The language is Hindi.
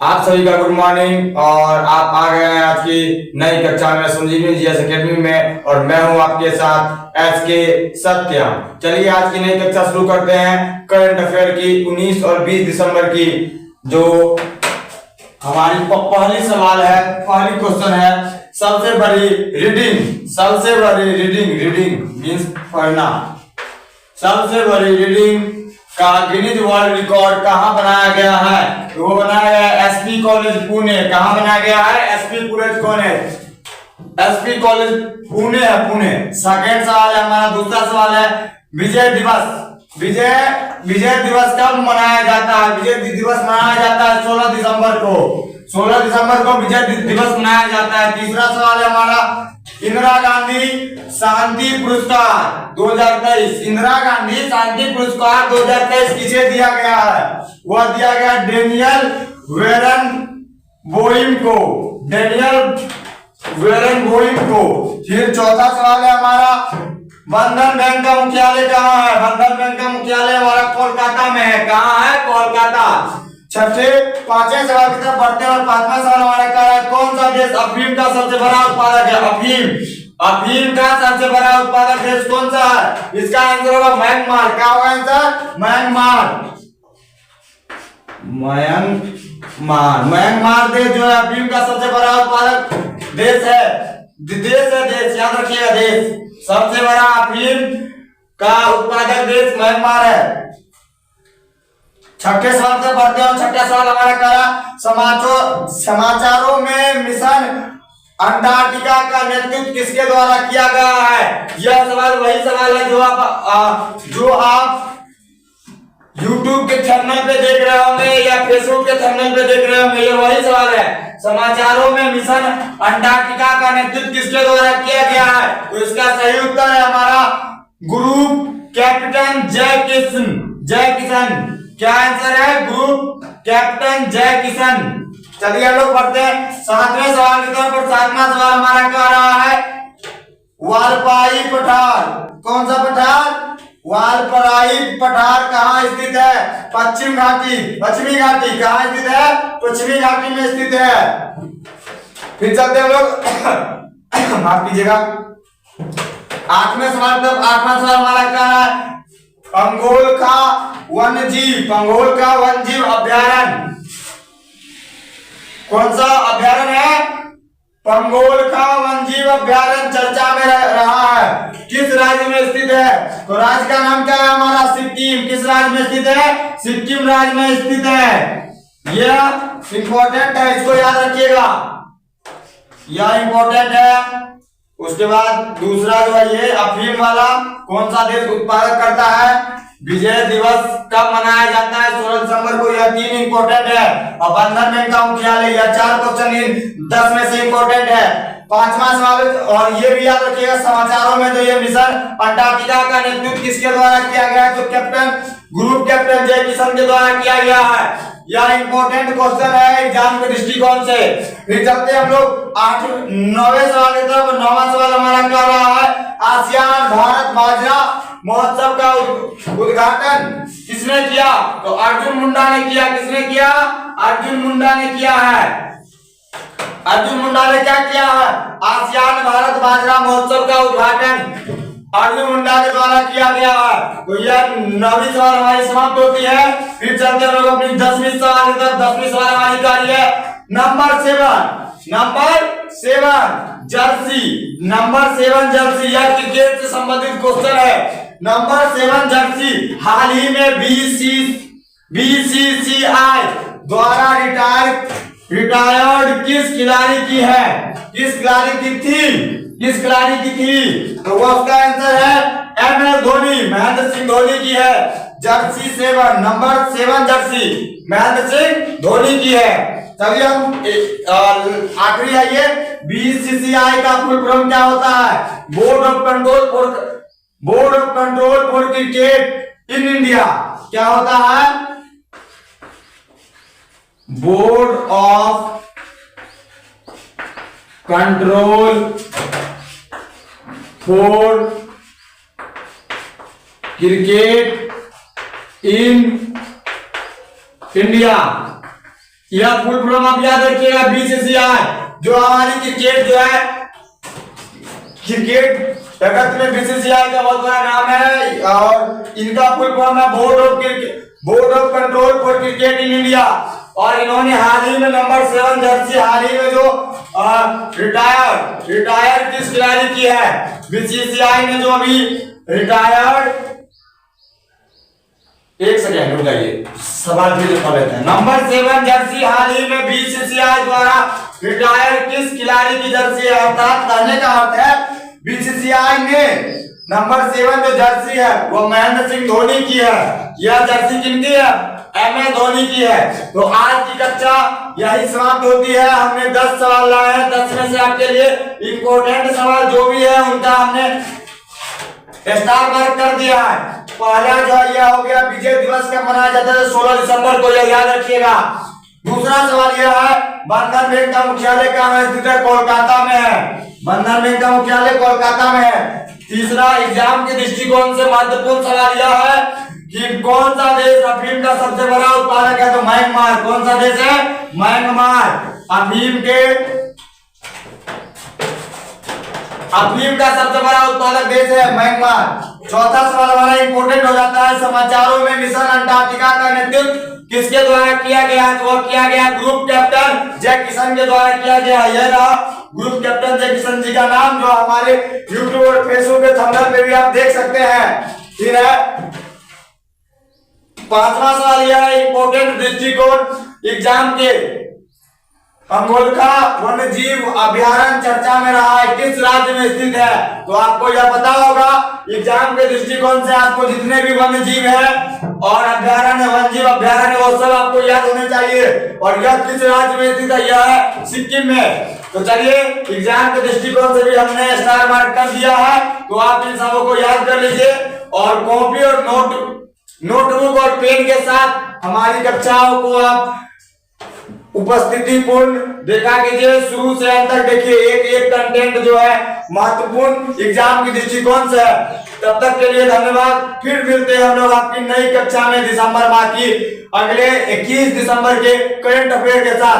आप सभी का गुड मॉर्निंग। और आप आ गए हैं आज की नई कक्षा में संजीवनी जीएस एकेडमी में, और मैं हूं आपके साथ एस के सत्यम। चलिए आज की नई कक्षा शुरू करते हैं। करंट अफेयर की 19 और 20 दिसंबर की जो हमारी पहली सवाल है, पहली क्वेश्चन है, सबसे बड़ी रीडिंग मींस पढ़ना। सबसे बड़ी रीडिंग का गिनीज वर्ल्ड रिकॉर्ड कहाँ बनाया गया है? तो वो बनाया गया है एसपी कॉलेज पुणे। कहाँ बनाया गया है? एसपी कॉलेज पुणे है, पुणे। सेकंड सवाल है हमारा, दूसरा सवाल है विजय दिवस कब मनाया जाता है? विजय दिवस मनाया जाता है 16 दिसंबर को। 16 दिसंबर को विजय दिवस मनाया जाता है। तीसरा सवाल है हमारा इंदिरा गांधी शांति पुरस्कार 2023। इंदिरा गांधी शांति पुरस्कार 2023 किसे दिया गया है? वह दिया गया डेनियल बेरेनबोइम को। फिर चौथा सवाल है हमारा बंधन बैंक का मुख्यालय कहाँ है? बंधन बैंक का मुख्यालय हमारा कोलकाता में है। कहाँ है? कोलकाता। पांचवें सवाल की तरफ बढ़ते हैं और पांचवा सवाल हमारा क्या है? कौन सा देश अफीम का सबसे बड़ा उत्पादक है? अफीम का सबसे बड़ा उत्पादक देश कौन सा है? इसका आंसर होगा म्यांमार। क्या होगा आंसर? म्यांमार देश जो है अफीम का सबसे बड़ा उत्पादक देश है। देश याद रखिएगा, देश। सबसे बड़ा अफीम का उत्पादक देश म्यांमार है। छठे सवाल से बढ़ते हैं। छठा सवाल हमारा करा समाचारों में मिशन अंटार्कटिका का नेतृत्व किसके द्वारा किया गया है? यह सवाल वही सवाल है जो आप YouTube के चैनल पे देख रहे होंगे या फेसबुक के चैनल पे देख रहे होंगे। ये वही सवाल है। समाचारों में मिशन अंटार्कटिका का नेतृत्व किसके द्वारा किया गया है? तो इसका सही उत्तर है हमारा ग्रुप कैप्टन जय किशन। क्या आंसर है? ग्रुप कैप्टन जय किशन। चलिए हम लोग पढ़ते हैं सातवें सवाल की तरफ। सातवां सवाल हमारा क्या रहा है? वालपाई पठार। कौन सा पठार? वालपराई पठार कहाँ स्थित है? पश्चिमी घाटी। कहाँ स्थित है? पश्चिमी घाटी में स्थित है। फिर चलते हम लोग माफ कीजिएगा आठवें सवाल। तब आठवां सवाल हमारा क्या है? पंगोल का वन्यजीव अभ्यारण्य। कौन सा अभ्यारण्य है? पंगोल का वन्यजीव अभ्यारण्य चर्चा में रहा है। किस राज्य में स्थित है? तो राज्य का नाम क्या है हमारा? सिक्किम। किस राज्य में स्थित है? सिक्किम राज्य में स्थित है। यह इंपॉर्टेंट है, इसको याद रखिएगा, यह इंपॉर्टेंट है। उसके बाद दूसरा जो है ये अफीम वाला कौन सा देश उत्पादक करता है? विजय दिवस कब मनाया जाता है? 16 दिसंबर को। यह 3 इंपॉर्टेंट है। और बंधन बैंक का मुख्यालय, यह 4 क्वेश्चन 10 में से इंपॉर्टेंट है। पांचवा सवाल, और ये भी याद रखिएगा समाचारों में जो ये मिशन अंटार्कटिका का नेतृत्व किसके द्वारा किया गया है? तो ग्रुप कैप्टन जय किशन के द्वारा किया गया है। यह इंपॉर्टेंट क्वेश्चन है एग्जाम के दृष्टिकोण से। फिर चलते हम लोग 9वें सवाल की तरफ। 9वां सवाल हमारा क्या रहा है? आसियान भारत बाजरा महोत्सव का उद्घाटन किसने किया? तो अर्जुन मुंडा ने किया। किसने किया? अर्जुन मुंडा ने किया है। अर्जुन मुंडा ने क्या किया है? आसियान भारत बाजरा महोत्सव का उद्घाटन अर्जुन मुंडा के द्वारा किया गया है। तो यह 9वीं सवाल हमारी समाप्त होती है। फिर चलते हम लोग अपनी 10वीं सवाल की तरफ। 10वीं सवाल हमारी क्या है? Number 7 Jersey. यह क्रिकेट से संबंधित क्वेश्चन है। नंबर 7 जर्सी हाल ही में बीसीसीआई द्वारा रिटायर्ड किस खिलाड़ी की है? किस खिलाड़ी की थी? तो वो उसका आंसर है MS धोनी, महेंद्र सिंह धोनी की है। Jersey 7, number 7 Jersey Mahendra Singh Dhoni की है। चलिए हम आखिरी है ये बीसीसीआई का फुल फॉर्म क्या होता है? Board of control for cricket in India. क्या होता है? Board of control for cricket in India. यह फुल फॉर्म आप याद रखिएगा, बीसीसीआई, जो हमारी क्रिकेट जो है, क्रिकेट जगत में बीसीसीआई का बहुत बड़ा नाम है और इनका फुल फॉर्म है board of control for cricket in India. और इन्होंने हाल ही में नंबर 7 जर्सी हाल ही में जो रिटायर किस खिलाड़ी की है, बीसीसीआई ने जो अभी रिटायर्ड, एक सेकेंड रुक जाइए, सवाल फिर लिख लेते हैं। नंबर 7 जर्सी हाल ही में बीसीसीआई द्वारा रिटायर किस खिलाड़ी की जर्सी है, अर्थात कहने का अर्थ है बीसीसीआई ने नंबर 7 जो जर्सी है वो महेंद्र सिंह धोनी की है। यह जर्सी किनकी है? MS धोनी की है। तो आज की कक्षा यही समाप्त होती है। हमने 10 सवाल लाए हैं, 10 में से आपके लिए इंपॉर्टेंट सवाल जो भी है उनका हमने स्टार मार्क कर दिया है। पहला जो यह हो गया, विजय दिवस कब मनाया जाता है? 16 दिसंबर को, यह याद रखिएगा। दूसरा सवाल यह है, बंधन बैंक का मुख्यालय कहाँ स्थित है? कोलकाता में है। बंधन बैंक का मुख्यालय कोलकाता में है। तीसरा, एग्जाम के दृष्टिकोण से महत्वपूर्ण सवाल यह है कि कौन सा देश अफीम का सबसे बड़ा उत्पादक है? तो म्यांमार। कौन सा देश है? म्यांमार। अफीम का सबसे बड़ा उत्पादक देश है म्यांमार। चौथा सवाल हमारा इंपोर्टेंट हो जाता है, समाचारों में मिशन अंटार्कटिका का नेतृत्व किसके द्वारा किया गया? तो वह किया गया ग्रुप कैप्टन जय किशन के द्वारा किया गया। यह रहा ग्रुप कैप्टन जय किशन जी का नाम, जो हमारे यूट्यूब और फेसबुक के थंबनेल पे भी आप देख सकते हैं। ठीक है। पांचवा सवाल यह है, इंपोर्टेंट दृष्टिकोण एग्जाम के, अंगोलखा वन्यजीव अभ्यारण्य चर्चा में रहा है, किस राज्य में स्थित है? तो आपको यह पता होगा, एग्जाम के दृष्टिकोण से आपको जितने भी वन्यजीव है और अभ्यारण्य, वन्यजीव अभ्यारण्य, वो सब आपको याद होने चाहिए। और यह किस राज्य में स्थित है? यह है सिक्किम में। तो चलिए, एग्जाम के दृष्टिकोण से भी हमने स्टार मार्क कर दिया है, तो आप इन सबों को याद कर लीजिए और कॉपी और नोटबुक और पेन के साथ हमारी कक्षाओं को आप उपस्थिति पूर्ण देखा कीजिए, शुरू से अंत तक देखिए। एक एक कंटेंट जो है महत्वपूर्ण एग्जाम के दृष्टिकोण से है। तब तक के लिए धन्यवाद। फिर मिलते हैं हम लोग आपकी नई कक्षा में दिसंबर माह की अगले 21 दिसंबर के करंट अफेयर के साथ।